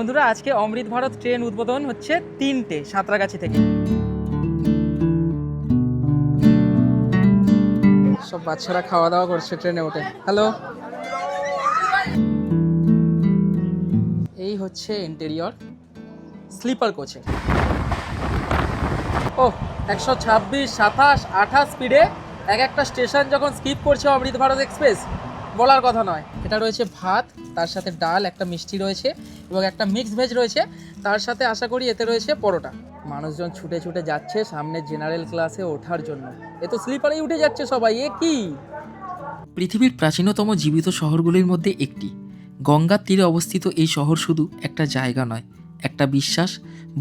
বন্ধুরা আজকে অমৃত ভারত ট্রেন উদ্বোধন হচ্ছে 3টে সাঁতরাগাছি থেকে। সব বাচ্চারা খাওয়া দাওয়া করছে ট্রেনে উঠে। হ্যালো, এই হচ্ছে ইন্টেরিয়র স্লিপার কোচে। ও 126, 27, 28 স্পিডে এক একটা স্টেশন যখন স্কিপ করছে অমৃত ভারত এক্সপ্রেস, বলার কথা নয়। এটা রয়েছে ভাত, তার সাথে ডাল, একটা মিষ্টি রয়েছে এবং একটা মিক্স ভেজ রয়েছে, তার সাথে আশা করি এতে রয়েছে পরোটা। মানুষজন ছুটে ছুটে যাচ্ছে সামনে জেনারেল ক্লাসে ওঠার জন্য। এ তো স্লিপারেই উঠে যাচ্ছে সবাই, এ কি! পৃথিবীর প্রাচীনতম জীবিত শহরগুলির মধ্যে একটি গঙ্গার তীরে অবস্থিত এই শহর শুধু একটা জায়গা নয়, একটা বিশ্বাস,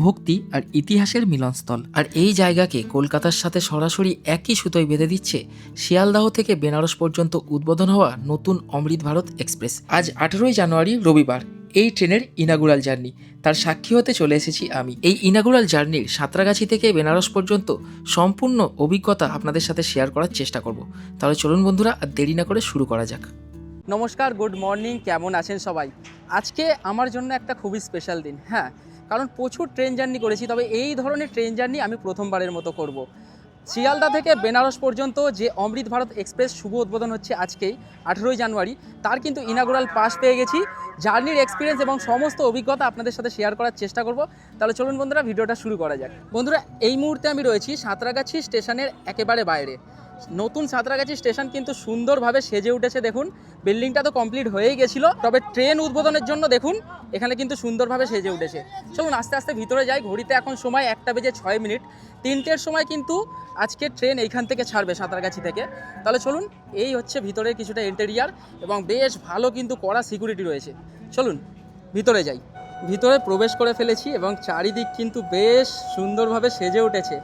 ভক্তি আর ইতিহাসের মিলনস্থল। আর এই জায়গাকে কলকাতার সাথে সরাসরি একই সুতোয় বেঁধে দিচ্ছে শিয়ালদাহ থেকে বেনারস পর্যন্ত উদ্বোধন হওয়া নতুন অমৃত ভারত এক্সপ্রেস। আজ 18ই জানুয়ারি রবিবার এই ট্রেনের ইনাগুরাল জার্নি, তার সাক্ষী হতে চলে এসেছি আমি। এই ইনাগুরাল জার্নির সাঁতরাগাছি থেকে বেনারস পর্যন্ত সম্পূর্ণ অভিজ্ঞতা আপনাদের সাথে শেয়ার করার চেষ্টা করব। তাহলে চলুন বন্ধুরা, আর দেরি না করে শুরু করা যাক। নমস্কার, গুড মর্নিং, কেমন আছেন সবাই? আজকে আমার জন্য একটা খুবই স্পেশাল দিন। হ্যাঁ, কারণ প্রচুর ট্রেন জার্নি করেছি, তবে এই ধরনের ট্রেন জার্নি আমি প্রথমবারের মতো করব। শিয়ালদা থেকে বেনারস পর্যন্ত যে অমৃত ভারত এক্সপ্রেস শুভ উদ্বোধন হচ্ছে আজকেই 18ই জানুয়ারি, তার কিন্তু ইনাগুরাল পাস পেয়ে গেছি। জার্নির এক্সপিরিয়েন্স এবং সমস্ত অভিজ্ঞতা আপনাদের সাথে শেয়ার করার চেষ্টা করব। তাহলে চলুন বন্ধুরা, ভিডিওটা শুরু করা যাক। বন্ধুরা, এই মুহূর্তে আমি রয়েছি সাঁতরাগাছি স্টেশনের একেবারে বাইরে। নতুন সাঁতরাগাছি স্টেশন কিন্তু সুন্দরভাবে সেজে উঠেছে। দেখুন, বিল্ডিংটা তো কমপ্লিট হয়েই গেছিলো, তবে ট্রেন উদ্বোধনের জন্য দেখুন এখানে কিন্তু সুন্দরভাবে সেজে উঠেছে। চলুন আস্তে আস্তে ভিতরে যাই। ঘড়িতে এখন সময় 1:06। 3টের সময় কিন্তু আজকে ট্রেন এইখান থেকে ছাড়বে সাঁতরাগাছি থেকে। তাহলে চলুন, এই হচ্ছে ভিতরে কিছুটা ইন্টেরিয়ার এবং বেশ ভালো কিন্তু কড়া সিকিউরিটি রয়েছে। চলুন ভিতরে যাই। ভিতরে প্রবেশ করে ফেলেছি এবং চারিদিক কিন্তু বেশ সুন্দরভাবে সেজে উঠেছে।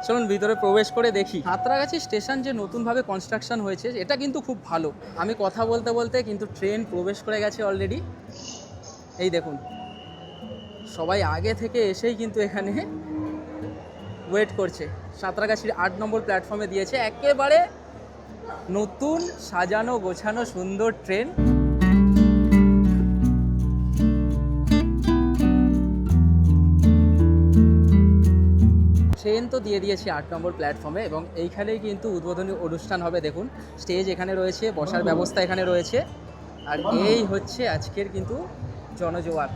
চলুন ভিতরে প্রবেশ করে দেখি। সাঁতরাগাছি স্টেশন যে নতুনভাবে কনস্ট্রাকশন হয়েছে, এটা কিন্তু খুব ভালো। আমি কথা বলতে বলতে কিন্তু ট্রেন প্রবেশ করে গেছে অলরেডি। এই দেখুন, সবাই আগে থেকে এসেই কিন্তু এখানে ওয়েট করছে। সাঁতরাগাছির 8 নম্বর প্ল্যাটফর্মে দিয়েছে একেবারে নতুন সাজানো গোছানো সুন্দর ট্রেন। ট্রেন তো দিয়ে দিয়েছি 8 নম্বর প্ল্যাটফর্মে এবং এইখানেই কিন্তু উদ্বোধনী অনুষ্ঠান হবে। দেখুন, স্টেজ এখানে রয়েছে, বসার ব্যবস্থা এখানে রয়েছে, আর এই হচ্ছে আজকের কিন্তু জনজোয়ার।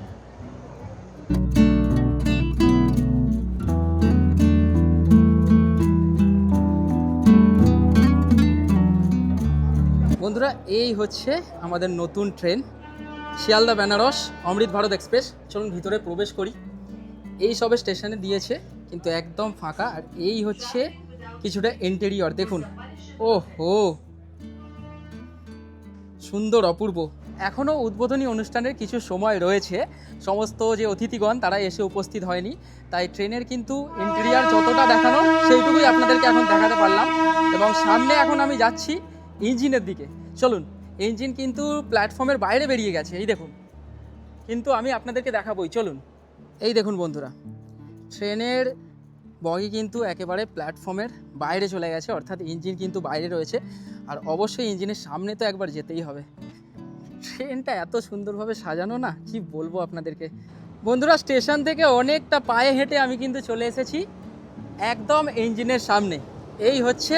বন্ধুরা, এই হচ্ছে আমাদের নতুন ট্রেন শিয়ালদা বেনারস অমৃত ভারত এক্সপ্রেস। চলুন ভিতরে প্রবেশ করি। এই সবে স্টেশনে দিয়েছে কিন্তু একদম ফাঁকা। আর এই হচ্ছে কিছুটা ইন্টেরিয়র, দেখুন। ও হো, সুন্দর, অপূর্ব। এখনও উদ্বোধনী অনুষ্ঠানের কিছু সময় রয়েছে, সমস্ত যে অতিথিগণ তারা এসে উপস্থিত হয়নি, তাই ট্রেনের কিন্তু ইন্টেরিয়র যতটা দেখানো সেইটুকুই আপনাদেরকে এখন দেখাতে পারলাম। এবং সামনে এখন আমি যাচ্ছি ইঞ্জিনের দিকে। চলুন, ইঞ্জিন কিন্তু প্ল্যাটফর্মের বাইরে বেরিয়ে গেছে, এই দেখুন, কিন্তু আমি আপনাদেরকে দেখাবই। চলুন, এই দেখুন বন্ধুরা, ট্রেনের বগি কিন্তু একেবারে প্ল্যাটফর্মের বাইরে চলে গেছে, অর্থাৎ ইঞ্জিন কিন্তু বাইরে রয়েছে। আর অবশ্যই ইঞ্জিনের সামনে তো একবার যেতেই হবে। ট্রেনটা এত সুন্দরভাবে সাজানো, না কি বলবো আপনাদেরকে। বন্ধুরা, স্টেশন থেকে অনেকটা পায়ে হেঁটে আমি কিন্তু চলে এসেছি একদম ইঞ্জিনের সামনে। এই হচ্ছে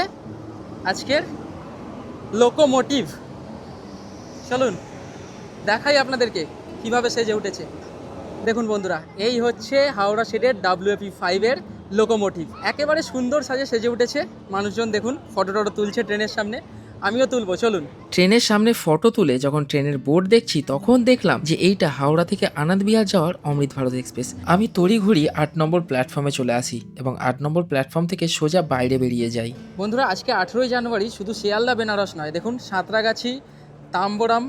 আজকের লোকোমোটিভ। চলুন দেখাই আপনাদেরকে কিভাবে সেজে উঠেছে। দেখুন বন্ধুরা, এই হচ্ছে হাওড়া শেডের WFE5-এর লোকোমোটিভ। একেবারে সুন্দর সাজে সেজে উঠেছে। মানুষজন দেখুন ফটো টটো তুলছে ট্রেনের সামনে, আমিও তুলবো। চলুন। ট্রেনের সামনে ফটো তুলে যখন ট্রেনের বোর্ড দেখছি, তখন দেখলাম যে এইটা হাওড়া থেকে আনন্দ বিহার যাওয়ার অমৃত ভারত এক্সপ্রেস। আমি তড়িঘড়ি 8 নম্বর প্ল্যাটফর্মে চলে আসি এবং 8 নম্বর প্ল্যাটফর্ম থেকে সোজা বাইরে বেরিয়ে যাই। বন্ধুরা, আজকে 18ই জানুয়ারি শুধু শিয়ালদা বেনারস নয়, দেখুন সাঁতরাগাছি, তাম্বরাম,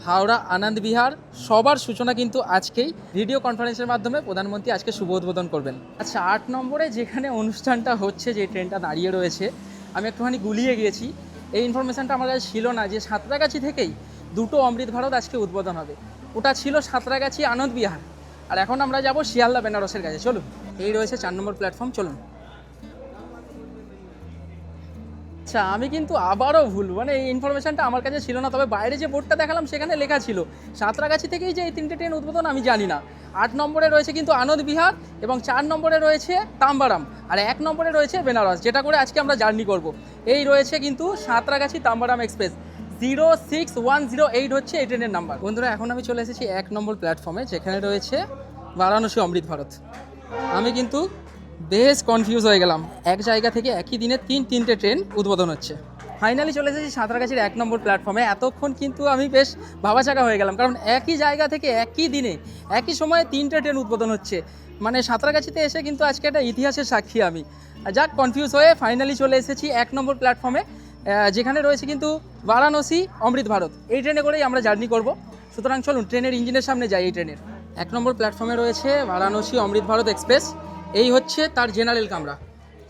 হাওড়া, আনন্দ বিহার সবার সূচনা কিন্তু আজকেই ভিডিও কনফারেন্সের মাধ্যমে প্রধানমন্ত্রী আজকে শুভ উদ্বোধন করবেন। আচ্ছা, 8 নম্বরে যেখানে অনুষ্ঠানটা হচ্ছে, যে ট্রেনটা দাঁড়িয়ে রয়েছে, আমি একটুখানি গুলিয়ে গিয়েছি। এই ইনফরমেশানটা আমার কাছে ছিল না যে সাঁতরাগাছি থেকেই 2টো অমৃত ভারত আজকে উদ্বোধন হবে। ওটা ছিল সাঁতরাগাছি আনন্দ বিহার, আর এখন আমরা যাব শিয়ালদা বেনারসের কাছে। চলুন, এই রয়েছে 4 নম্বর প্ল্যাটফর্ম। চলুন। আচ্ছা, আমি কিন্তু আবারও ভুল, মানে এই ইনফরমেশনটা আমার কাছে ছিল না। তবে বাইরে যে বোর্ডটা দেখালাম সেখানে লেখা ছিল সাঁতরাগাছি থেকেই যে এই 3টে ট্রেন উদ্বোধন, আমি জানি না। 8 নম্বরে রয়েছে কিন্তু আনন্দ বিহার, এবং 4 নম্বরে রয়েছে তাম্বারাম, আর 1 নম্বরে রয়েছে বেনারস, যেটা করে আজকে আমরা জার্নি করব। এই রয়েছে কিন্তু সাঁতরাগাছি তাম্বারাম এক্সপ্রেস, 06108 হচ্ছে এই ট্রেনের নাম্বার। বন্ধুরা, এখন আমি চলে এসেছি 1 নম্বর প্ল্যাটফর্মে, যেখানে রয়েছে বারাণসী অমৃত ভারত। আমি কিন্তু বেশ কনফিউজ হয়ে গেলাম, এক জায়গা থেকে একই দিনে তিনটে ট্রেন উদ্বোধন হচ্ছে। ফাইনালি চলে এসেছি সাঁতরাগাছির 1 নম্বর প্ল্যাটফর্মে। এতক্ষণ কিন্তু আমি বেশ ভাবাচাকা হয়ে গেলাম, কারণ একই জায়গা থেকে একই দিনে একই সময়ে 3টে ট্রেন উদ্বোধন হচ্ছে। মানে সাঁতরাগাছিতে এসে কিন্তু আজকে একটা ইতিহাসের সাক্ষী আমি। যাক, কনফিউজ হয়ে ফাইনালি চলে এসেছি 1 নম্বর প্ল্যাটফর্মে, যেখানে রয়েছে কিন্তু বারাণসী অমৃত ভারত। এই ট্রেনে করেই আমরা জার্নি করব। সুতরাং চলুন ট্রেনের ইঞ্জিনের সামনে যাই। এই ট্রেনের 1 নম্বর প্ল্যাটফর্মে রয়েছে বারাণসী অমৃত ভারত এক্সপ্রেস। এই হচ্ছে তার জেনারেল কামরা।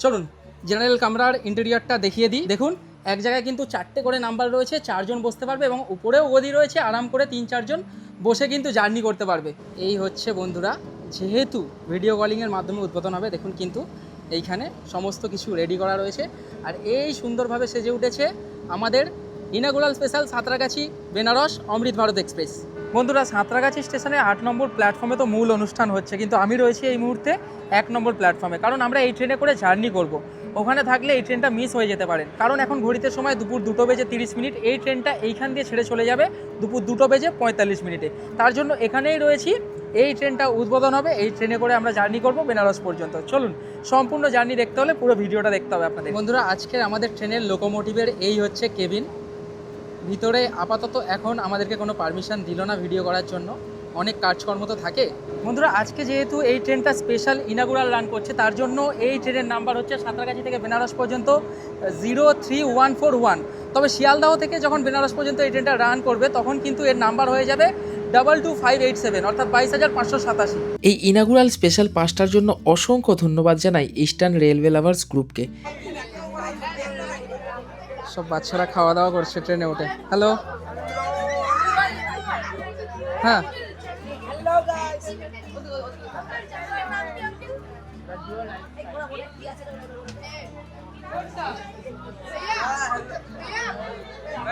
চলুন জেনারেল কামরার ইন্টেরিয়রটা দেখিয়ে দিই। দেখুন, এক জায়গায় কিন্তু 4টে করে নাম্বার রয়েছে, 4 জন বসতে পারবে, এবং উপরেও গদি রয়েছে, আরাম করে 3-4 জন বসে কিন্তু জার্নি করতে পারবে। এই হচ্ছে বন্ধুরা, যেহেতু ভিডিও কলিংয়ের মাধ্যমে উদ্বোধন হবে, দেখুন কিন্তু এইখানে সমস্ত কিছু রেডি করা রয়েছে। আর এই সুন্দরভাবে সেজে উঠেছে আমাদের ইনাগুরাল স্পেশাল সাঁতরাগাছি বেনারস অমৃত ভারত এক্সপ্রেস। বন্ধুরা, সাঁতরাগাছি স্টেশনে 8 নম্বর প্ল্যাটফর্মে তো মূল অনুষ্ঠান হচ্ছে, কিন্তু আমি রয়েছি এই মুহূর্তে 1 নম্বর প্ল্যাটফর্মে, কারণ আমরা এই ট্রেনে করে জার্নি করব। ওখানে থাকলে এই ট্রেনটা মিস হয়ে যেতে পারে, কারণ এখন ঘড়িতে সময় দুপুর 2:30। এই ট্রেনটা এইখান দিয়ে ছেড়ে চলে যাবে দুপুর 2:45। তার জন্য এখানেই রয়েছি। এই ট্রেনটা উদ্বোধন হবে, এই ট্রেনে করে আমরা জার্নি করব বেনারস পর্যন্ত। চলুন, সম্পূর্ণ জার্নি দেখতে হলে পুরো ভিডিওটা দেখতে হবে আপনাদের। বন্ধুরা, আজকের আমাদের ট্রেনের লোকোমোটিভের এই হচ্ছে কেবিন। ভিতরে আপাতত এখন আমাদেরকে কোনো পারমিশন দিল না ভিডিও করার জন্য, অনেক কাজকর্ম তো থাকে। বন্ধুরা, আজকে যেহেতু এই ট্রেনটা স্পেশাল ইনাগুরাল রান করছে, তার জন্য এই ট্রেনের নাম্বার হচ্ছে সাঁতরাগাছি থেকে বেনারস পর্যন্ত 03141। তবে শিয়ালদাহ থেকে যখন বেনারস পর্যন্ত এই ট্রেনটা রান করবে, তখন কিন্তু এর নাম্বার হয়ে যাবে 22587, অর্থাৎ 22,587। এই ইনাগুরাল স্পেশাল পাসটার জন্য অসংখ্য ধন্যবাদ জানাই ইস্টার্ন রেলওয়ে লাভার্স গ্রুপকে। সব বাচ্চারা খাওয়া দাওয়া করছে ট্রেনে উঠে। হ্যালো, হ্যাঁ,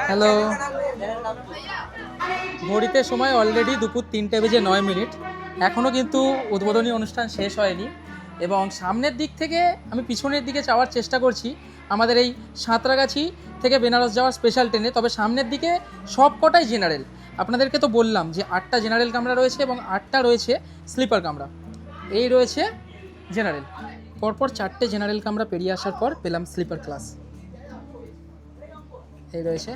হ্যালো। ঘড়িতে সময় অলরেডি দুপুর 3:09। এখনও কিন্তু উদ্বোধনী অনুষ্ঠান শেষ হয়নি, এবং সামনের দিক থেকে আমি পিছনের দিকে যাওয়ার চেষ্টা করছি আমাদের এই সাঁতরাগাছি থেকে বেনারস যাওয়ার স্পেশাল ট্রেনে। তবে সামনের দিকে সব কটাই জেনারেল। আপনাদেরকে তো বললাম যে 8টা জেনারেল কামরা রয়েছে এবং 8টা রয়েছে স্লিপার কামরা। এই রয়েছে জেনারেল। পরপর 4টে জেনারেল কামরা পেরিয়ে আসার পর পেলাম স্লিপার ক্লাস। এই রয়েছে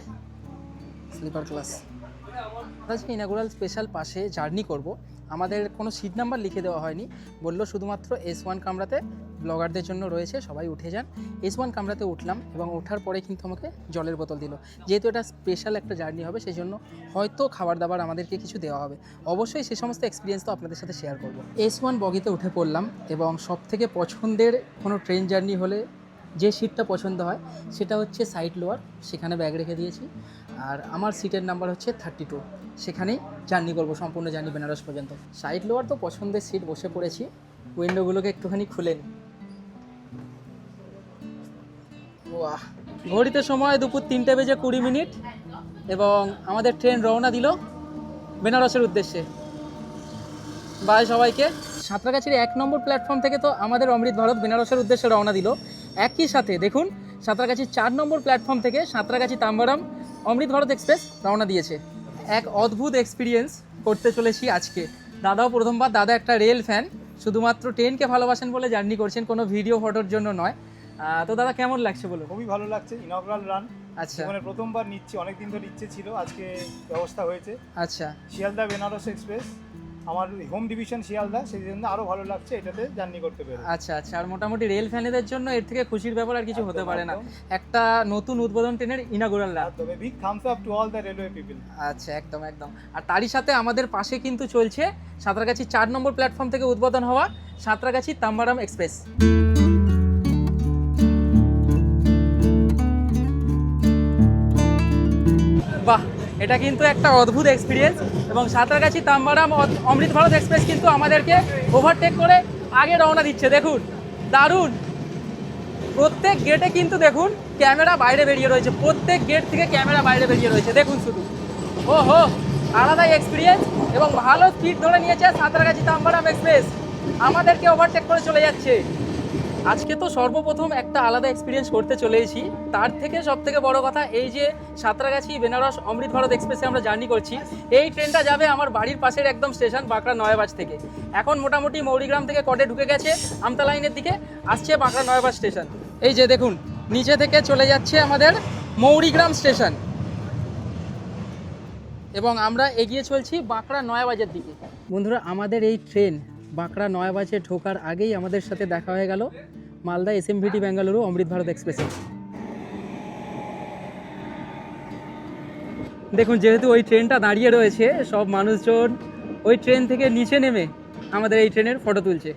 স্লিপার ক্লাস। আজকে ইনাগুরাল স্পেশাল পাশে জার্নি করব। আমাদের কোনো সিট নাম্বার লিখে দেওয়া হয়নি, বললো শুধুমাত্র S1 কামরাতে ব্লগারদের জন্য রয়েছে, সবাই উঠে যান। S1 কামরাতে উঠলাম, এবং ওঠার পরে কিন্তু আমাকে জলের বোতল দিল। যেহেতু এটা স্পেশাল একটা জার্নি হবে, সেই জন্য হয়তো খাবার দাবার আমাদেরকে কিছু দেওয়া হবে। অবশ্যই সে সমস্ত এক্সপিরিয়েন্স তো আপনাদের সাথে শেয়ার করব। S1 বগিতে উঠে পড়লাম, এবং সবথেকে পছন্দের কোনো ট্রেন জার্নি হলে যে সিটটা পছন্দ হয় সেটা হচ্ছে সাইড লোয়ার। সেখানে ব্যাগ রেখে দিয়েছি, আর আমার সিটের নাম্বার হচ্ছে 32। সেখানেই জার্নি করব সম্পূর্ণ জার্নি বেনারস পর্যন্ত। সাইড লোয়ার তো পছন্দের সিট, বসে পড়েছি। উইন্ডোগুলোকে একটুখানি খুলে নিই। বাহ, ঘড়িতে সময় দুপুর 3:20, এবং আমাদের ট্রেন রওনা দিল বেনারসের উদ্দেশ্যে। বাই সবাইকে। সাঁতরাগাছির 1 নম্বর প্ল্যাটফর্ম থেকে তো আমাদের অমৃত ভারত বেনারসের উদ্দেশ্যে রওনা দিল। একই সাথে দেখুন, সাঁতরাগাছির 4 নম্বর প্ল্যাটফর্ম থেকে সাঁতরাগাছি তাম্বারাম অমৃত ভারত এক্সপ্রেস রওনা দিয়েছে। এক অদ্ভুত এক্সপিরিয়েন্স করতে চলেছি আজকে। দাদাও প্রথমবার। দাদা একটা রেল ফ্যান, শুধুমাত্র ট্রেনকে ভালোবাসেন বলে জার্নি করছেন, কোনো ভিডিও ফটোর জন্য নয়। তো দাদা, কেমন লাগছে বলো? খুবই ভালো লাগছে। ইনঅগ্রাল রান, আচ্ছা, মানে প্রথমবার নিচ্ছি, অনেকদিন ধরে ইচ্ছে ছিল, আজকে ব্যবস্থা হয়েছে। আচ্ছা, শিয়ালদা বেনারস এক্সপ্রেস, আমার হোম ডিভিশন শিয়ালদা, সেই জন্য আরও ভালো লাগছে এটাতে জার্নি করতে পেরে। আচ্ছা আচ্ছা। আর মোটামুটি রেল ফ্যানেদের জন্য এর থেকে খুশির ব্যাপার আর কিছু হতে পারে না, একটা নতুন উদ্বোধন ট্রেনের ইনাগুরাল রান। তবে big Thums up to all the railway people. আচ্ছা, একদম একদম। আর তারই সাথে আমাদের পাশে কিন্তু চলছে সাঁতরাগাছি 4 নম্বর প্ল্যাটফর্ম থেকে উদ্বোধন হওয়া সাঁতরাগাছি তাম্বারাম এক্সপ্রেস। বাহ, এটা কিন্তু একটা অদ্ভুত এক্সপিরিয়েন্স। এবং সাঁতরাগাছি তাম্বারাম অমৃত ভারত এক্সপ্রেস কিন্তু আমাদেরকে ওভারটেক করে আগে রওনা দিচ্ছে। দেখুন, দারুণ। প্রত্যেক গেটে কিন্তু দেখুন ক্যামেরা বাইরে বেরিয়ে রয়েছে, প্রত্যেক গেট থেকে ক্যামেরা বাইরে বেরিয়ে রয়েছে, দেখুন শুধু। ও হো, আলাদাই এক্সপিরিয়েন্স এবং ভালো স্পিড ধরে নিয়েছে সাঁতরাগাছি তাম্বারাম এক্সপ্রেস, আমাদেরকে ওভারটেক করে চলে যাচ্ছে। আজকে তো সর্বপ্রথম একটা আলাদা এক্সপিরিয়েন্স করতে চলেছি, তার থেকে সব থেকে বড় কথা এই যে সাঁতরাগাছি বেনারস অমৃত ভারত এক্সপ্রেসে আমরা জার্নি করছি। এই ট্রেনটা যাবে আমার বাড়ির পাশের একদম স্টেশন বাঁকড়া নয়াবাজ থেকে। এখন মোটামুটি মৌরিগ্রাম থেকে কটে ঢুকে গেছে আমতা লাইনের দিকে, আসছে বাঁকড়া নয়াবাজ স্টেশন। এই যে দেখুন নিচে থেকে চলে যাচ্ছে আমাদের মৌরিগ্রাম স্টেশন এবং আমরা এগিয়ে চলছি বাঁকড়া নয়াবাজের দিকে। বন্ধুরা, আমাদের এই ট্রেন বাঁকড়া নয়াবাজে ঢোকার আগেই আমাদের সাথে দেখা হয়ে গেল মালদা এসএমভিটি বেঙ্গালুরু অমৃত ভারত এক্সপ্রেসে। দেখুন যেহেতু ওই ট্রেনটা দাঁড়িয়ে রয়েছে, সব মানুষজন ওই ট্রেন থেকে নিচে নেমে আমাদের এই ট্রেনের ফটো তুলছে।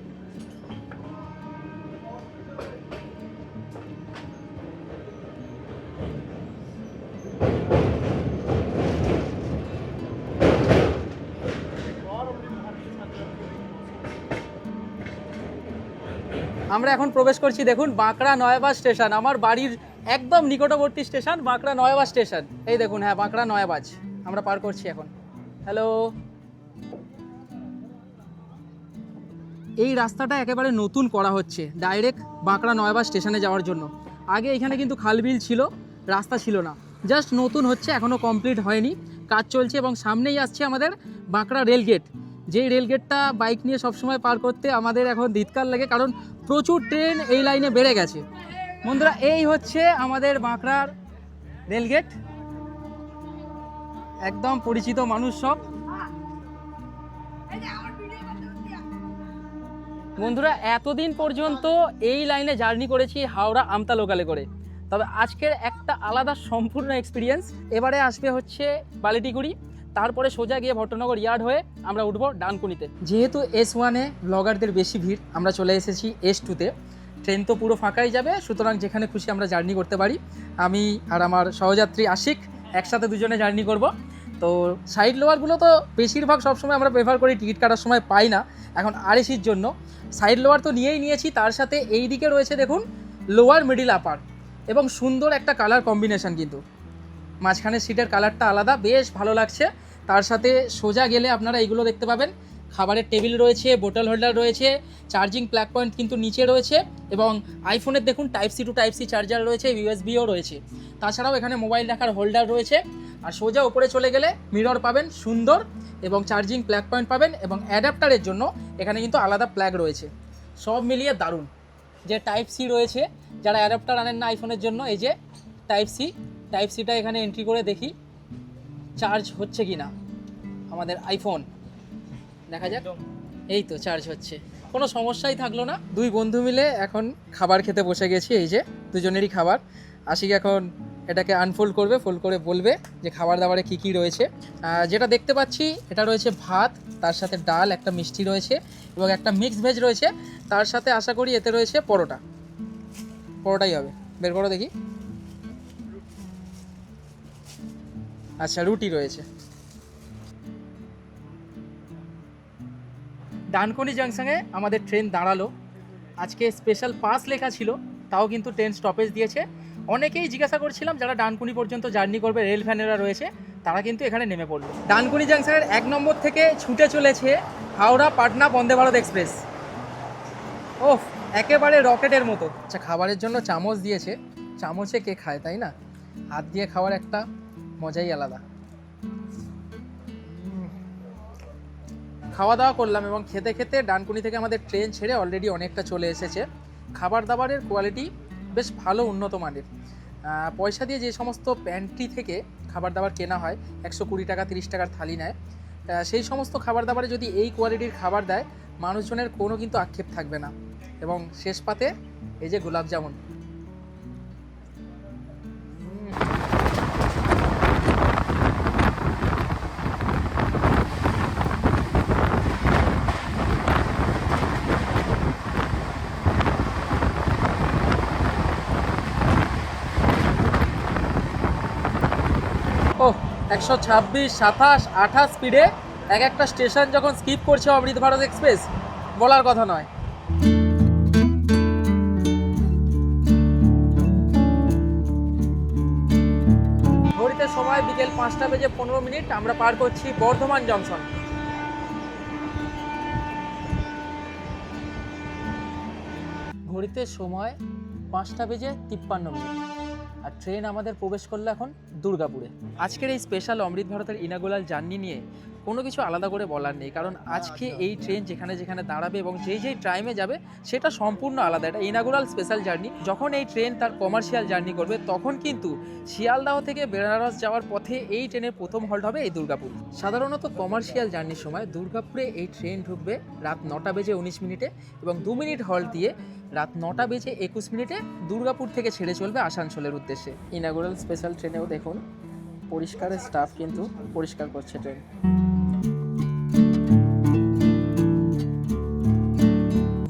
আমরা এখন প্রবেশ করছি দেখুন বাঁকড়া নয়াবাজ স্টেশন, আমার বাড়ির একদম নিকটবর্তী স্টেশন বাঁকড়া নয়াবাজ স্টেশন। এই দেখুন, হ্যাঁ বাঁকড়া নয়াবাজ আমরা পার করছি এখন। হ্যালো, এই রাস্তাটা একেবারে নতুন করা হচ্ছে ডাইরেক্ট বাঁকড়া নয়াবাজ স্টেশনে যাওয়ার জন্য। আগে এখানে কিন্তু খালবিল ছিল, রাস্তা ছিল না, জাস্ট নতুন হচ্ছে, এখনও কমপ্লিট হয়নি, কাজ চলছে। এবং সামনেই আসছে আমাদের বাঁকড়া রেলগেট, যেই রেলগেটটা বাইক নিয়ে সবসময় পার করতে আমাদের এখন ধিৎকার লাগে, কারণ প্রচুর ট্রেন এই লাইনে বেড়ে গেছে। বন্ধুরা, এই হচ্ছে আমাদের বাঁকড়ার রেলগেট, একদম পরিচিত মানুষ সব। বন্ধুরা, এতদিন পর্যন্ত এই লাইনে জার্নি করেছি হাওড়া আমতা লোকালে করে, তবে আজকের একটা আলাদা সম্পূর্ণ এক্সপিরিয়েন্স। এবারে আসবে হচ্ছে বালিটিগুড়ি, তারপরে সোজা গিয়ে ভট্টনগর ইয়ার্ড হয়ে আমরা উঠবো ডানকুনিতে। যেহেতু S1-এ ব্লগারদের বেশি ভিড়, আমরা চলে এসেছি S2-তে। ট্রেন তো পুরো ফাঁকাই যাবে, সুতরাং যেখানে খুশি আমরা জার্নি করতে পারি। আমি আর আমার সহযাত্রী আশিক একসাথে দুজনে জার্নি করব। তো সাইড লোয়ারগুলো তো বেশিরভাগ সবসময় আমরা প্রেফার করি, টিকিট কাটার সময় পাই না, এখন RACর জন্য সাইড লোয়ার তো নিয়েই নিয়েছি। তার সাথে এই দিকে রয়েছে দেখুন লোয়ার মিডিল আপার, এবং সুন্দর একটা কালার কম্বিনেশন, কিন্তু মাঝখানের সিটের কালারটা আলাদা, বেশ ভালো লাগছে। তার সাথে সোজা গেলে আপনারা এইগুলো দেখতে পাবেন, খাবারের টেবিল রয়েছে, বোতল হোল্ডার রয়েছে, চার্জিং প্লাগ পয়েন্ট কিন্তু নিচে রয়েছে, এবং আইফোনের দেখুন Type-C to Type-C চার্জার রয়েছে, USB-ও রয়েছে। তাছাড়াও এখানে মোবাইল রাখার হোল্ডার রয়েছে। আর সোজা উপরে চলে গেলে মিরর পাবেন সুন্দর, এবং চার্জিং প্লাগ পয়েন্ট পাবেন, এবং অ্যাডাপ্টারের জন্য এখানে কিন্তু আলাদা প্লাগ রয়েছে। সব মিলিয়ে দারুণ। যে Type-C রয়েছে, যারা অ্যাডাপ্টার আনেন না আইফোনের জন্য, এই যে Type-Cটা এখানে এন্ট্রি করে দেখি চার্জ হচ্ছে কি না আমাদের আইফোন, দেখা যাক। এই তো চার্জ হচ্ছে, কোনো সমস্যাই থাকলো না। দুই বন্ধু মিলে এখন খাবার খেতে বসে গেছি, এই যে দুজনেরই খাবার। আশিক এখন এটাকে আনফোল্ড করবে, ফোল্ড করে বলবে যে খাবার দাবারে কী কী রয়েছে। যেটা দেখতে পাচ্ছি এটা রয়েছে ভাত, তার সাথে ডাল, একটা মিষ্টি রয়েছে, এবং একটা মিক্স ভেজ রয়েছে। তার সাথে আশা করি এতে রয়েছে পরোটাই হবে, বের করো দেখি। আচ্ছা, রুটি রয়েছে। ডানকুনি জাংশনে আমাদের ট্রেন দাঁড়ালো। আজকে স্পেশাল পাস লেখা ছিল, তাও কিন্তু ট্রেন স্টপেজ দিয়েছে। অনেকেই জিজ্ঞাসা করছিলাম যারা ডানকুনি পর্যন্ত জার্নি করবে, রেল ভ্যানেরা রয়েছে, তারা কিন্তু এখানে নেমে পড়লো। ডানকুনি জাংশনের 1 নম্বর থেকে ছুটে চলেছে হাওড়া পাটনা বন্দে ভারত এক্সপ্রেস। ওহ, একেবারে রকেটের মতো। আচ্ছা, খাবারের জন্য চামচ দিয়েছে, চামচে কে খায় তাই না, হাত দিয়ে খাওয়ার একটা মজাই আলাদা। খাওয়া দাওয়া করলাম, এবং খেতে খেতে ডানকুনি থেকে আমাদের ট্রেন ছেড়ে অলরেডি অনেকটা চলে এসেছে। খাবার দাবারের কোয়ালিটি বেশ ভালো, উন্নত মানের। পয়সা দিয়ে যে সমস্ত প্যান্ট্রি থেকে খাবার দাবার কেনা হয়, 120 টাকা 30 টাকার থালি নেয়, সেই সমস্ত খাবার দাবারে যদি এই কোয়ালিটির খাবার দেয়, মানুষজনের কোনো কিন্তু আক্ষেপ থাকবে না। এবং শেষ পাতে এই যে গোলাপ জামুন, ও 126, 27, 28 স্পিডে এক একটা স্টেশন যখন স্কিপ করছে অমৃত ভারত এক্সপ্রেস, বলার কথা নয়। বিকেল 5:15 আমরা পার করছি বর্ধমান জংশন। ঘড়িতে সময় 5:53 আর ট্রেন আমাদের প্রবেশ করলো এখন দুর্গাপুরে। আজকের এই স্পেশাল অমৃত ভারতের ইনাগুরাল জার্নি নিয়ে কোনো কিছু আলাদা করে বলার নেই, কারণ আজকে এই ট্রেন যেখানে যেখানে দাঁড়াবে এবং যেই টাইমে যাবে সেটা সম্পূর্ণ আলাদা। এটা ইনাগুরাল স্পেশাল জার্নি। যখন এই ট্রেন তার কমার্শিয়াল জার্নি করবে তখন কিন্তু শিয়ালদাহ থেকে বেনারস যাওয়ার পথে এই ট্রেনের প্রথম হল্ট হবে এই দুর্গাপুর। সাধারণত কমার্শিয়াল জার্নির সময় দুর্গাপুরে এই ট্রেন ঢুকবে রাত 9:19 এবং 2 মিনিট হল্ট দিয়ে রাত 9:21 দুর্গাপুর থেকে ছেড়ে চলবে আসানসোলের উদ্দেশ্যে। ইনাগুরাল স্পেশাল ট্রেনেও দেখুন পরিষ্কারের স্টাফ কিন্তু পরিষ্কার করছে ট্রেন।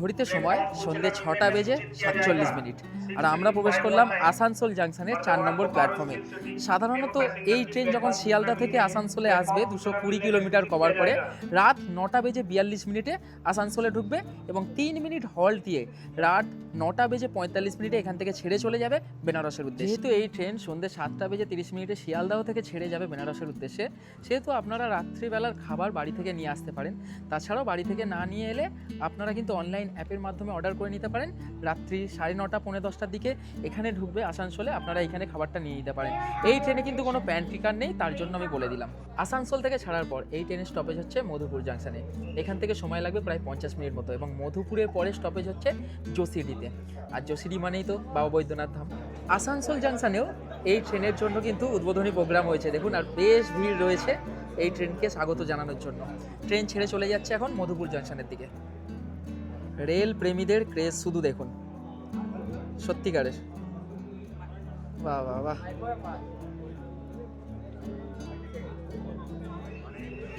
ঘড়িতে সময় সন্ধ্যে 6:47 আর আমরা প্রবেশ করলাম আসানসোল জাংশনের 4 নম্বর প্ল্যাটফর্মে। সাধারণত এই ট্রেন যখন শিয়ালদা থেকে আসানসোলে আসবে 220 কিলোমিটার কভার করে রাত 9:42 আসানসোলে ঢুকবে এবং 3 মিনিট হল্ট দিয়ে রাত 9:45 এখান থেকে ছেড়ে চলে যাবে বেনারসের উদ্দেশ্যে। যেহেতু এই ট্রেন সন্ধ্যে 7:30 শিয়ালদাহ থেকে ছেড়ে যাবে বেনারসের উদ্দেশ্যে, সেহেতু আপনারা রাত্রিবেলার খাবার বাড়ি থেকে নিয়ে আসতে পারেন। তাছাড়াও বাড়ি থেকে না নিয়ে এলে আপনারা কিন্তু অনলাইন অ্যাপের মাধ্যমে অর্ডার করে নিতে পারেন। রাত্রি 9:30 পৌনে 10টার দিকে এখানে ঢুকবে আসানসোলে, আপনারা এখানে খাবারটা নিয়ে নিতে পারেন। এই ট্রেনে কিন্তু কোনো প্যান্ট্রি কার নেই, তার জন্য আমি বলে দিলাম। আসানসোল থেকে ছাড়ার পর এই ট্রেনের স্টপেজ হচ্ছে মধুপুর জাংশনে। এখান থেকে সময় লাগবে প্রায় 50 মিনিট মতো এবং মধুপুরের পরে স্টপেজ হচ্ছে জোসিডিতে। আর জোসিডি মানেই তো বাবা বৈদ্যনাথ ধাম। আসানসোল জাংশনেও এই ট্রেনের জন্য কিন্তু উদ্বোধনী প্রোগ্রাম হয়েছে দেখুন, আর বেশ ভিড় রয়েছে এই ট্রেনকে স্বাগত জানানোর জন্য। ট্রেন ছেড়ে চলে যাচ্ছে এখন মধুপুর জাংশনের দিকে। রেল প্রেমীদের ক্রেজ শুধু দেখুন, সত্যিকারের। বাহ বাহ বাহ।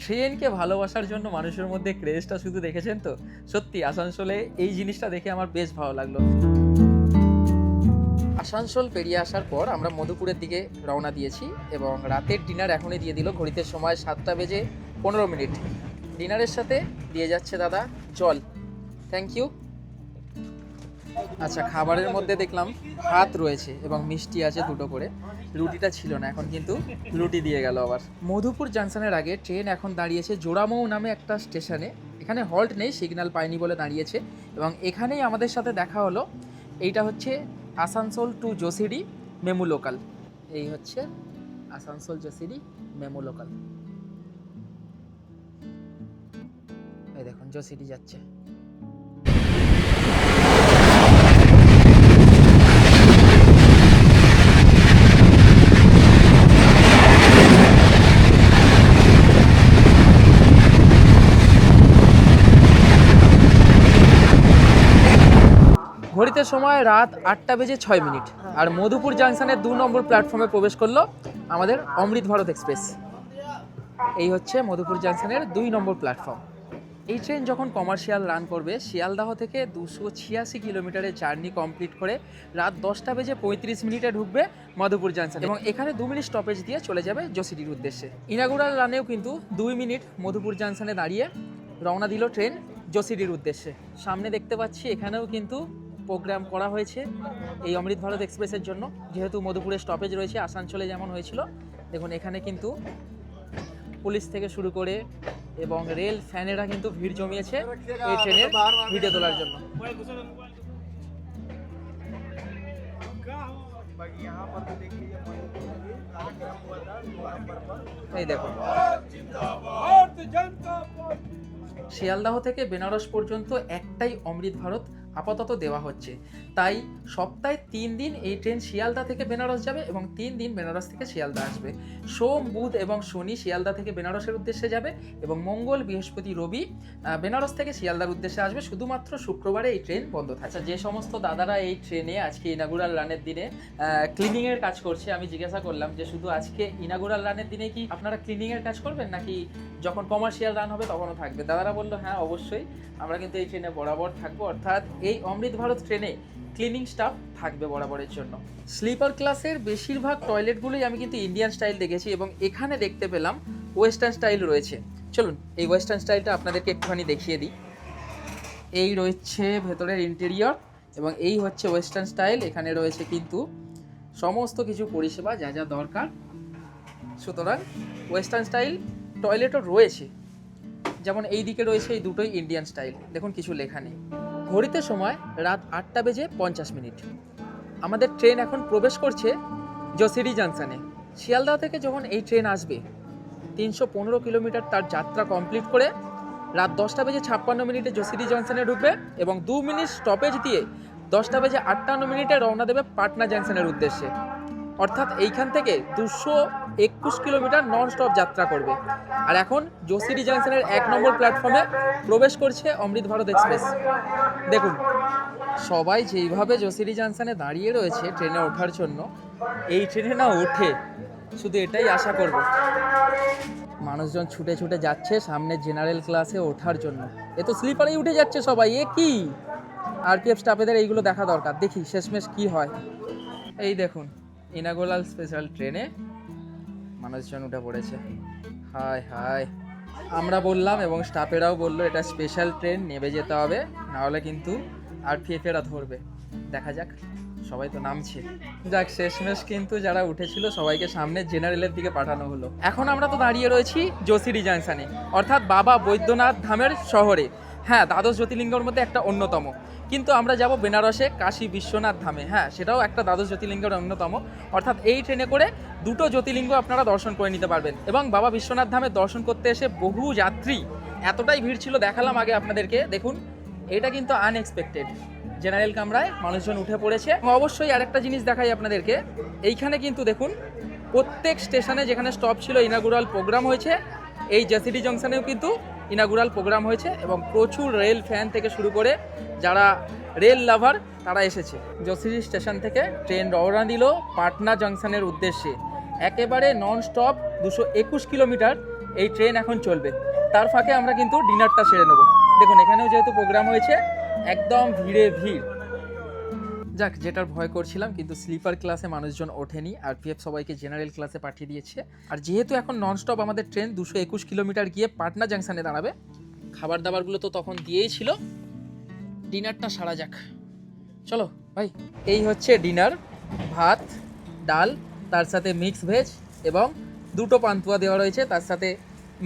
ট্রেনকে ভালোবাসার জন্য মানুষের মধ্যে ক্রেজটা শুধু দেখেছেন তো। সত্যি আসানসোলে এই জিনিসটা দেখে আমার বেশ ভালো লাগলো। আসানসোল পেরিয়ে আসার পর আমরা মধুপুরের দিকে রওনা দিয়েছি এবং রাতের ডিনার এখনই দিয়ে দিল। ঘড়িতে সময় 7:15। ডিনারের সাথে দিয়ে যাচ্ছে দাদা জল। Thank you. আচ্ছা, খাবারের মধ্যে দেখলাম ভাত রয়েছে এবং মিষ্টি আছে 2টো করে। রুটিটা ছিল না, এখন কিন্তু রুটি দিয়ে গেল আবার। মধুপুর জাংশনের আগে ট্রেন এখন দাঁড়িয়েছে জোড়ামৌ নামে একটা স্টেশনে। এখানে হল্ট নেই, সিগন্যাল পায়নি বলে দাঁড়িয়েছে এবং এখানেই আমাদের সাথে দেখা হলো। এইটা হচ্ছে আসানসোল টু জোসিডি মেমু লোকাল। এই হচ্ছে আসানসোল জোসিডি মেমু লোকাল। এই দেখুন জোসিডি যাচ্ছে। ঘড়িতে সময় রাত 8:06 আর মধুপুর জাংশনের 2 নম্বর প্ল্যাটফর্মে প্রবেশ করলো আমাদের অমৃত ভারত এক্সপ্রেস। এই হচ্ছে মধুপুর জাংশনের 2 নম্বর প্ল্যাটফর্ম। এই ট্রেন যখন কমার্শিয়াল রান করবে শিয়ালদাহ থেকে 286 কিলোমিটারের জার্নি কমপ্লিট করে রাত 10:35 ঢুকবে মধুপুর জাংশন এবং এখানে 2 মিনিট স্টপেজ দিয়ে চলে যাবে জোসিডির উদ্দেশ্যে। ইনাগুরাল রানেও কিন্তু 2 মিনিট মধুপুর জাংশনে দাঁড়িয়ে রওনা দিল ট্রেন জোসিডির উদ্দেশ্যে। সামনে দেখতে পাচ্ছি এখানেও কিন্তু প্রোগ্রাম করা হয়েছে এই অমৃত ভারত এক্সপ্রেসের জন্য, যেহেতু মধুপুরে স্টপেজ রয়েছে আসানসোলে যেমন হয়েছিল। দেখুন এখানে কিন্তু পুলিশ থেকে শুরু করে এবং রেল ফ্যানেরা কিন্তু ভিড় জমিয়েছে এই ট্রেনের ভিডিও তোলার জন্য। এই দেখো, শিয়ালদাহ থেকে বেনারস পর্যন্ত একটাই অমৃত ভারত আপাতত দেওয়া হচ্ছে, তাই সপ্তাহে 3 দিন এই ট্রেন শিয়ালদা থেকে বেনারস যাবে এবং 3 দিন বেনারস থেকে শিয়ালদা আসবে। সোম, বুধ এবং শনি শিয়ালদা থেকে বেনারসের উদ্দেশ্যে যাবে এবং মঙ্গল, বৃহস্পতি, রবি বেনারস থেকে শিয়ালদার উদ্দেশ্যে আসবে। শুধুমাত্র শুক্রবারে এই ট্রেন বন্ধ থাকে। যে সমস্ত দাদারা এই ট্রেনে আজকে ইনাগুরাল রানের দিনে ক্লিনিংয়ের কাজ করছে, আমি জিজ্ঞাসা করলাম যে শুধু আজকে ইনাগুরাল রানের দিনে কি আপনারা ক্লিনিংয়ের কাজ করবেন নাকি যখন কমার্শিয়াল রান হবে তখনও থাকবে? দাদারা বললো হ্যাঁ অবশ্যই, আমরা কিন্তু এই ট্রেনে বরাবর থাকবো, অর্থাৎ এই অমৃত ভারত ট্রেনে ক্লিনিং স্টাফ থাকবে বরাবরের জন্য। স্লিপার ক্লাসের বেশিরভাগ টয়লেটগুলোই আমি কিন্তু ইন্ডিয়ান স্টাইল দেখেছি এবং এখানে দেখতে পেলাম ওয়েস্টার্ন স্টাইল রয়েছে। চলুন এই ওয়েস্টার্ন স্টাইলটা আপনাদেরকে একটুখানি দেখিয়ে দিই। এই রয়েছে ভেতরের ইন্টেরিয়র এবং এই হচ্ছে ওয়েস্টার্ন স্টাইল। এখানে রয়েছে কিন্তু সমস্ত কিছু পরিষেবা যা যা দরকার সুতরাং ওয়েস্টার্ন স্টাইল টয়লেটও রয়েছে, যেমন এই দিকে রয়েছে এই দুটোই ইন্ডিয়ান স্টাইল। দেখুন কিছু লেখা নেই। ঘড়িতে সময় রাত 8:50। আমাদের ট্রেন এখন প্রবেশ করছে জসিডি জাংশনে। শিয়ালদহ থেকে যখন এই ট্রেন আসবে 315 কিলোমিটার তার যাত্রা কমপ্লিট করে রাত 10:56 জসিডি জাংশনে ঢুকবে এবং 2 মিনিট স্টপেজ দিয়ে 10:58 রওনা দেবে পাটনা জাংশনের উদ্দেশ্যে। অর্থাৎ এইখান থেকে 221 কিলোমিটার নন স্টপ যাত্রা করবে। আর এখন জসিডি জাংশনের 1 নম্বর প্ল্যাটফর্মে প্রবেশ করছে অমৃত ভারত এক্সপ্রেস। দেখুন সবাই যেইভাবে জসিডি জাংশনে দাঁড়িয়ে রয়েছে ট্রেনে ওঠার জন্য, এই ট্রেনে না ওঠে, শুধু এটাই আশা করব। মানুষজন ছুটে ছুটে যাচ্ছে সামনে জেনারেল ক্লাসে ওঠার জন্য। এ তো স্লিপারেই উঠে যাচ্ছে সবাই, এ কি? আরপিএফ স্টাফেদের এইগুলো দেখা দরকার, দেখি শেষমেশ কি হয়। এই দেখুন ইনাগোলাল স্পেশাল ট্রেনে মানুষজন উঠে পড়েছে। হায় হায়, আমরা বললাম এবং স্টাফেরাও বললো এটা স্পেশাল ট্রেন, নেমে যেতে হবে, নাহলে কিন্তু আরপিএফেরা ধরবে। দেখা যাক, সবাই তো নামছে। যাক, শেষমেশ কিন্তু যারা উঠেছিল সবাইকে সামনে জেনারেলের দিকে পাঠানো হলো। এখন আমরা তো দাঁড়িয়ে রয়েছি জসিডি জাংশনে, অর্থাৎ বাবা বৈদ্যনাথ ধামের শহরে। হ্যাঁ, দ্বাদশ জ্যোতির্লিঙ্গের মধ্যে একটা অন্যতম। কিন্তু আমরা যাব বেনারসে কাশী বিশ্বনাথ ধামে। হ্যাঁ, সেটাও একটা দ্বাদশ জ্যোতির্লিঙ্গের অন্যতম। অর্থাৎ এই ট্রেনে করে দুটো জ্যোতির্লিঙ্গ আপনারা দর্শন করে নিতে পারবেন। এবং বাবা বিশ্বনাথ ধামে দর্শন করতে এসে বহু যাত্রী, এতটাই ভিড় ছিল, দেখালাম আগে আপনাদেরকে। দেখুন এটা কিন্তু আনএক্সপেক্টেড। জেনারেল কামরায় মানুষজন উঠে পড়েছে। অবশ্যই আরেকটা জিনিস দেখাই আপনাদেরকে, এইখানে কিন্তু দেখুন প্রত্যেক স্টেশনে যেখানে স্টপ ছিল ইনাগুরাল প্রোগ্রাম হয়েছে, এই জসিডি জংশনেও কিন্তু ইনাগুরাল প্রোগ্রাম হয়েছে এবং প্রচুর রেল ফ্যান থেকে শুরু করে যারা রেল লাভার তারা এসেছে। জসিডি স্টেশন থেকে ট্রেন রওনা দিল পাটনা জংশনের উদ্দেশ্যে। একেবারে নন স্টপ 221 কিলোমিটার এই ট্রেন এখন চলবে। তার ফাঁকে আমরা কিন্তু ডিনারটা সেরে নেব। দেখুন এখানেও যেহেতু প্রোগ্রাম হয়েছে, একদম ভিড়ে ভিড়। যাক, যেটার ভয় করছিলাম, কিন্তু স্লিপার ক্লাসে মানুষজন ওঠেনি, আরপিএফ সবাইকে জেনারেল ক্লাসে পাঠিয়ে দিয়েছে। আর যেহেতু এখন ননস্টপ আমাদের ট্রেন 221 কিলোমিটার গিয়ে পাটনা জাংশনে দাঁড়াবে, খাবার দাবারগুলো তো তখন দিয়েই ছিল, ডিনারটা সারা যাক। চলো ভাই, এই হচ্ছে ডিনার। ভাত, ডাল, তার সাথে মিক্স ভেজ এবং দুটো পান্তুয়া দেওয়া রয়েছে, তার সাথে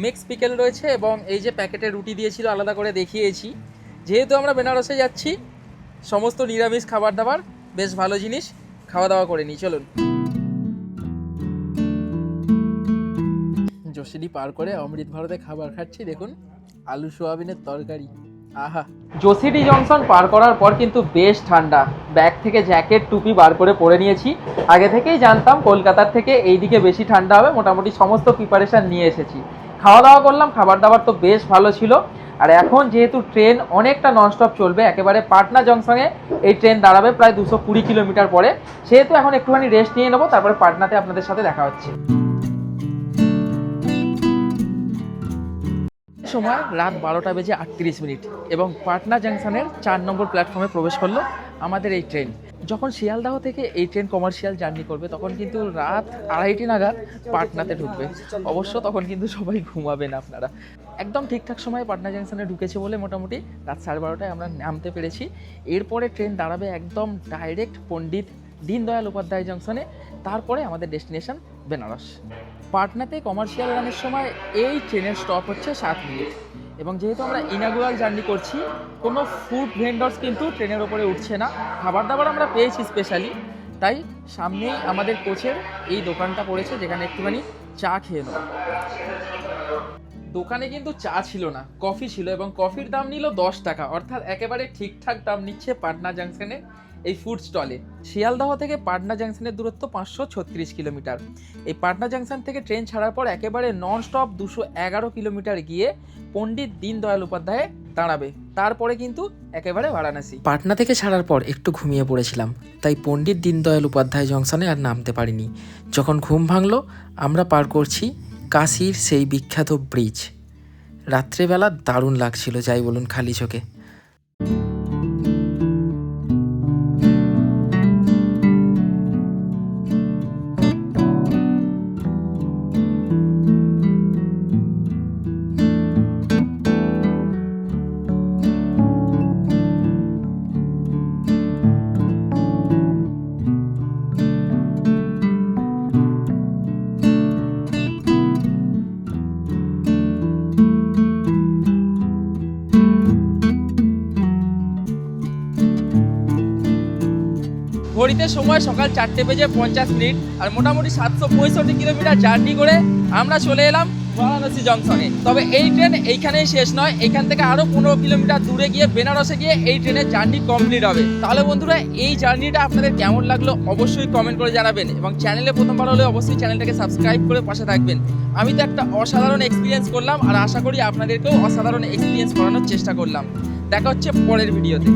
মিক্স পিকেল রয়েছে এবং এই যে প্যাকেটের রুটি দিয়েছিল আলাদা করে দেখিয়েছি। যেহেতু আমরা বেনারসে যাচ্ছি, সমস্ত নিরামিষ খাবার দাবার, বেশ ভালো জিনিস, খাওয়া দাওয়া করে নিই। চলুন। জসিডি পার করে অমৃত ভারতে খাবার খাচ্ছি। দেখুন আলু সোয়াবিনের তরকারি, আহা। জসিডি জংশন পার করার পর কিন্তু বেশ ঠান্ডা। ব্যাগ থেকে জ্যাকেট টুপি বার করে পরে নিয়েছি। আগে থেকেই জানতাম কলকাতার থেকে এইদিকে বেশি ঠান্ডা হবে, মোটামুটি সমস্ত প্রিপারেশান নিয়ে এসেছি। খাওয়া দাওয়া করলাম, খাবার দাবার তো বেশ ভালো ছিল। আর এখন যেহেতু ট্রেন অনেকটা ননস্টপ চলবে, একেবারে পাটনা জংশনে এই ট্রেন দাঁড়াবে প্রায় 220 কিলোমিটার পরে, সেহেতু এখন একটুখানি রেস্ট নিয়ে নেবো, তারপরে পাটনাতে আপনাদের সাথে দেখা হচ্ছে। সময় রাত 12:38 এবং পাটনা জাংশনের 4 নম্বর প্ল্যাটফর্মে প্রবেশ করলো আমাদের এই ট্রেন। যখন শিয়ালদাহ থেকে এই ট্রেন কমার্শিয়াল জার্নি করবে তখন কিন্তু রাত 2:30 নাগাদ পাটনাতে ঢুকবে। অবশ্য তখন কিন্তু সবাই ঘুমাবেন আপনারা। একদম ঠিকঠাক সময়ে পাটনা জাংশনে ঢুকেছে বলে মোটামুটি রাত 12:30টায় আমরা নামতে পেরেছি। এরপরে ট্রেন দাঁড়াবে একদম ডাইরেক্ট পণ্ডিত দীনদয়াল উপাধ্যায় জংশনে, তারপরে আমাদের ডেস্টিনেশন বেনারস। পাটনাতে কমার্শিয়াল রানের সময় এই ট্রেনের স্টপ হচ্ছে 7 মিনিট। এবং যেহেতু আমরা ইনাগুরাল জার্নি করছি, কোনো ফুড ভেন্ডর্স কিন্তু ট্রেনের ওপরে উঠছে না। খাবার দাবার আমরা পেয়েছি স্পেশালি, তাই সামনেই আমাদের কোচের এই দোকানটা পড়েছে, যেখানে একটুখানি চা খেয়ে নেব। দোকানে কিন্তু চা ছিল না, কফি ছিল এবং কফির দাম নিল 10 টাকা, অর্থাৎ একেবারে ঠিকঠাক দাম নিচ্ছে পাটনা জাংশনে এই ফুড স্টলে। শিয়ালদহ থেকে পাটনা জাংশনের দূরত্ব 536 কিলোমিটার। এই পাটনা জাংশন থেকে ট্রেন ছাড়ার পর একেবারে নন স্টপ 211 কিলোমিটার গিয়ে পণ্ডিত দীনদয়াল উপাধ্যায়ে দাঁড়াবে, তারপরে কিন্তু একেবারে বারাণসী। পাটনা থেকে ছাড়ার পর একটু ঘুমিয়ে পড়েছিলাম, তাই পণ্ডিত দীনদয়াল উপাধ্যায় জংশনে আর নামতে পারিনি। যখন ঘুম ভাঙলো, আমরা পার করছি কাশীর সেই বিখ্যাত ব্রিজ। রাত্রেবেলা দারুণ লাগছিল, যাই বলুন খালি চোখে। ঘড়িতে সময় সকাল 4:50 আর মোটামুটি 765 কিলোমিটার জার্নি করে আমরা চলে এলাম বারাণসী জংশনে। তবে এই ট্রেন এইখানেই শেষ নয়, এখান থেকে আরো 15 কিলোমিটার দূরে গিয়ে বেনারসে গিয়ে এই ট্রেনের জার্নি কমপ্লিট হবে। তাহলে বন্ধুরা এই জার্নিটা আপনাদের কেমন লাগলো অবশ্যই কমেন্ট করে জানাবেন, এবং চ্যানেলে প্রথমবার হলে অবশ্যই চ্যানেলটাকে সাবস্ক্রাইব করে পাশে থাকবেন। আমি তো একটা অসাধারণ এক্সপিরিয়েন্স করলাম, আর আশা করি আপনাদেরকেও অসাধারণ এক্সপিরিয়েন্স করানোর চেষ্টা করলাম। দেখা হচ্ছে পরের ভিডিওতে।